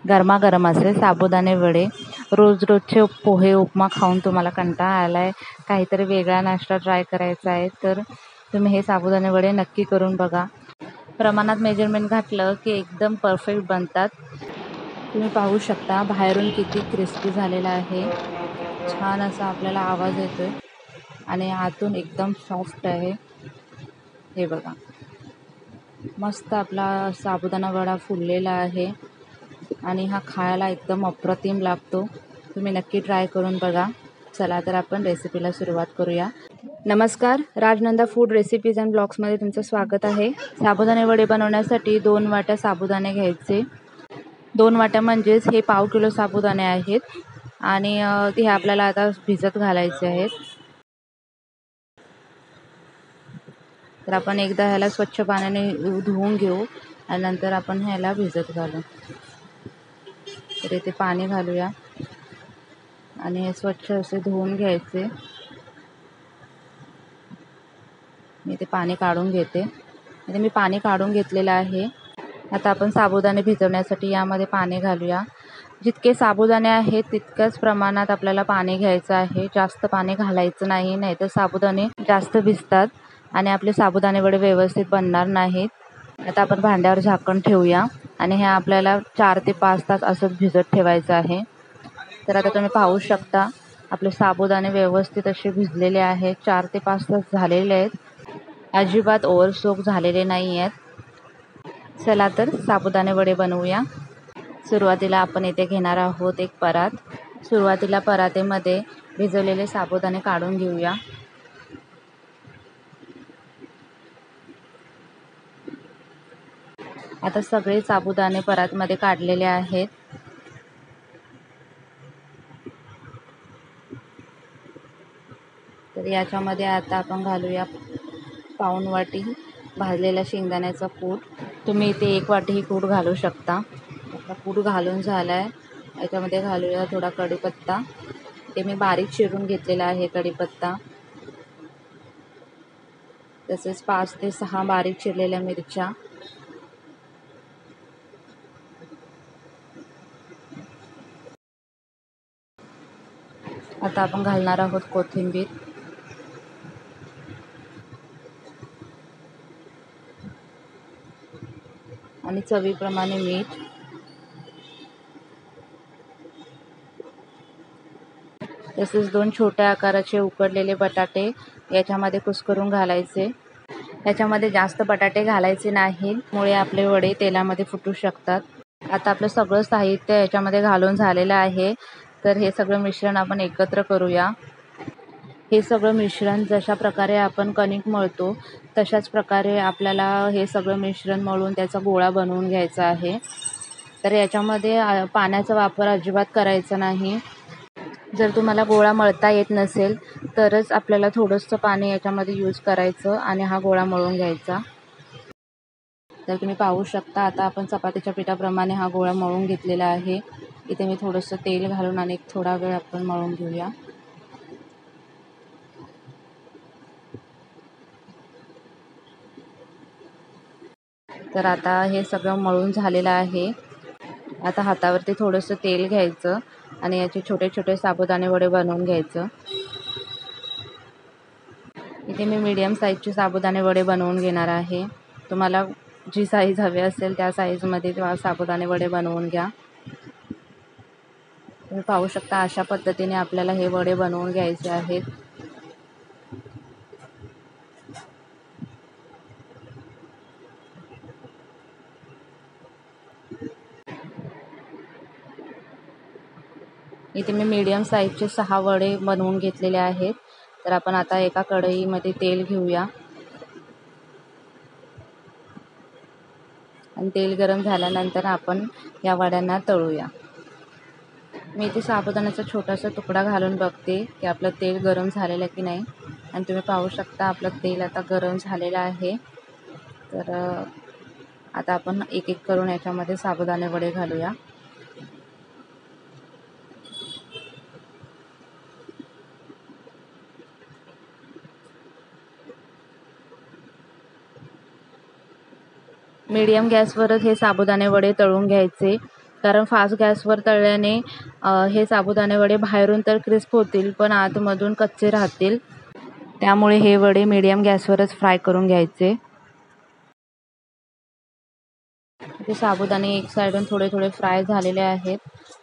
गरमागरम असे साबुदाणे वडे. रोज रोजचे पोहे उपमा खाऊन तुम्हाला कंटाळा आलाय, काहीतरी वेगळा नाश्ता ट्राय करायचा आहे, तर तुम्ही हे साबुदाणे वडे नक्की करून बघा. प्रमाणात मेजरमेंट घातलं की एकदम परफेक्ट बनतात. तुम्ही पाहू शकता बाहेरून किती क्रिस्पी झालेला आहे. छान असा आपल्याला आवाज येतोय आणि आतून एकदम सॉफ्ट आहे. हे बघा, मस्त आपला साबुदाणा वडा फुललेला आहे आणि हा खायला एकदम अप्रतिम लागतो. तुम्ही नक्की ट्राय करून बघा. चला तर आपण रेसिपीला सुरुवात करूया. नमस्कार, राजनंदा फूड रेसिपीज अँड ब्लॉग्समध्ये तुमचं स्वागत आहे. साबुदाणे वडे बनवण्यासाठी 2 वाट्या साबुदाणे घ्यायचे. 2 वाट्या म्हणजेच हे पाव किलो साबुदाणे आहेत आणि ते आपल्याला आता भिजत घालायचे आहेत. तर आपण एकदा ह्याला स्वच्छ पाण्याने धुवून घेऊ आणि नंतर आपण ह्याला भिजत घालू. तर इथे पाणी घालूया आणि हे स्वच्छ असे धुवून घ्यायचे. मी ते पाणी काढून घेते. इथे मी पाणी काढून घेतलेलं आहे. आता आपण साबुदाणे भिजवण्यासाठी यामध्ये पाणी घालूया. जितके साबुदाणे आहेत तितक्याच प्रमाणात आपल्याला पाणी घ्यायचं आहे. जास्त पाणी घालायचं नाही, नाहीतर साबुदाणे जास्त भिजतात आणि आपले साबुदाणे वडे व्यवस्थित बनणार नाहीत. आता आपण भांड्यावर झाकण ठेवूया आणि हे आपल्याला 4 ते 5 तास असंच भिजत ठेवायचं आहे. तर आता तुम्ही पाहू शकता आपले साबुदाणे व्यवस्थित असे भिजलेले आहेत. 4 ते 5 तास झालेले आहेत. अजिबात ओव्हरसोक झालेले नाही आहेत. चला तर साबुदाणे वडे बनवूया. सुरुवातीला आपण इथे घेणार आहोत एक परात. सुरुवातीला परातीमध्ये भिजवलेले साबुदाणे काढून घेऊया. आता सगळे साबुदाणे परातमध्ये काढलेले आहेत. तर याच्यामध्ये आता आपण घालूया पाऊण वाटी भाजलेला शेंगदाण्याचा कूट. तुम्ही इथे 1 वाटी ही कूट घालू शकता. आपला कूट घालून झालाय. याच्यामध्ये घालूया थोडा कढीपत्ता. ते मी बारीक चिरून घेतलेला आहे कढीपत्ता. तसेच 5 ते 6 बारीक चिरलेल्या मिरच्या. आता आपण घालणार आहोत कोथिंबीर आणि चवीप्रमाणे मीठ. तसेच 2 छोट्या आकाराचे उकडलेले बटाटे याच्यामध्ये कुस्करून घालायचे. याच्यामध्ये जास्त बटाटे घालायचे नाहीत, त्यामुळे आपले वडे तेलामध्ये फुटू शकतात. आता आपलं सगळं साहित्य याच्यामध्ये घालून झालेलं आहे. तर हे सगळं मिश्रण आपण एकत्र करूया. हे सगळं मिश्रण जशा प्रकारे आपण कणिक मळतो तशाच प्रकारे आपल्याला हे सगळं मिश्रण मळून त्याचा गोळा बनवून घ्यायचा आहे. तर याच्यामध्ये पाण्याचा वापर अजिबात करायचा नाही. जर तुम्हाला गोळा मळता येत नसेल तरच आपल्याला थोडंसं पाणी याच्यामध्ये यूज करायचं आणि हा गोळा मळून घ्यायचा. तर तुम्ही पाहू शकता आता आपण चपातीच्या पिठाप्रमाणे हा गोळा मळून घेतलेला आहे. इथे मी थोडंसं तेल घालून आणि थोडा वेळ आपण मळून घेऊया. तर आता हे सगळं मळून झालेलं आहे. आता हातावरती थोडंसं तेल घ्यायचं आणि याचे छोटे छोटे साबुदाणे वडे बनवून घ्यायचं. इथे मी मीडियम साईजचे साबुदाणे वडे बनवून घेणार आहे. तुम्हाला जी साईज हवी असेल त्या साईजमध्ये साबुदाणे वडे बनवून घ्या. तुम्ही पाहू शकता अशा पद्धतीने आपल्याला हे वडे बनवून घ्यायचे आहेत. इथे मी मीडियम साईजचे 6 वडे बनवून घेतलेले आहेत. तर आपण आता एका कढईमध्ये तेल घेऊया आणि तेल गरम झाल्यानंतर आपण या वड्यांना तळूया. मी इथे साबुदाण्याचा छोटासा तुकडा घालून बघते की आपलं तेल गरम झालेलं की नाही आणि तुम्ही पाहू शकता आपलं तेल आता गरम झालेलं आहे. तर आता आपण एक एक करून याच्यामध्ये साबुदाणे वडे घालूया. मीडियम गॅसवरच हे साबुदाणे वडे तळून घ्यायचे. कारण फास्ट गॅसवर तळल्याने हे साबुदाणे वडे बाहेरून तर क्रिस्प होतील पण आतमधून कच्चे राहतील. त्यामुळे हे वडे मीडियम गॅसवरच फ्राय करून घ्यायचे. ते साबुदाणे एक साईडून थोडे थोडे फ्राय झालेले आहेत,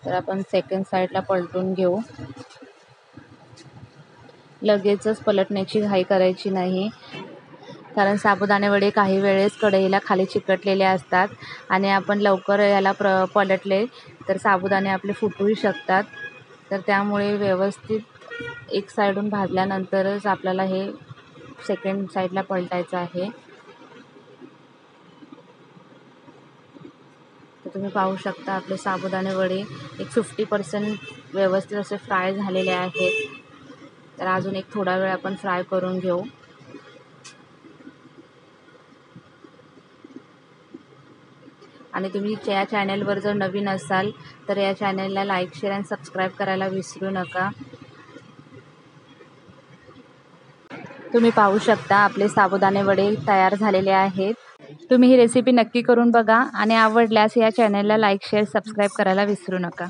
तर आपण सेकंड साईडला पलटून घेऊ. लगेचच पलटण्याची घाई करायची नाही, कारण साबुदाणे वडे काही वेळेस कढईला खाली चिकटलेले असतात आणि आपण लवकर याला पलटले तर साबुदाणे आपले फुटूही शकतात. तर त्यामुळे व्यवस्थित एक साईडून भाजल्यानंतरच आपल्याला हे सेकंड साईडला पलटायचं आहे. तर तुम्ही पाहू शकता आपले साबुदाणे वडे एक 50% व्यवस्थित असे फ्राय झालेले आहेत. तर अजून एक थोडा वेळ आपण फ्राय करून घेऊ. आणि तुम्ही या चॅनलवर जर नवीन असाल तर या चॅनलला लाईक, शेअर आणि सबस्क्राईब करायला विसरू नका. तुम्ही पाहू शकता आपले साबुदाणे वडे तयार झालेले आहेत. तुम्ही ही रेसिपी नक्की करून बघा आणि आवडल्यास या चॅनलला लाईक, शेअर, सबस्क्राईब करायला विसरू नका.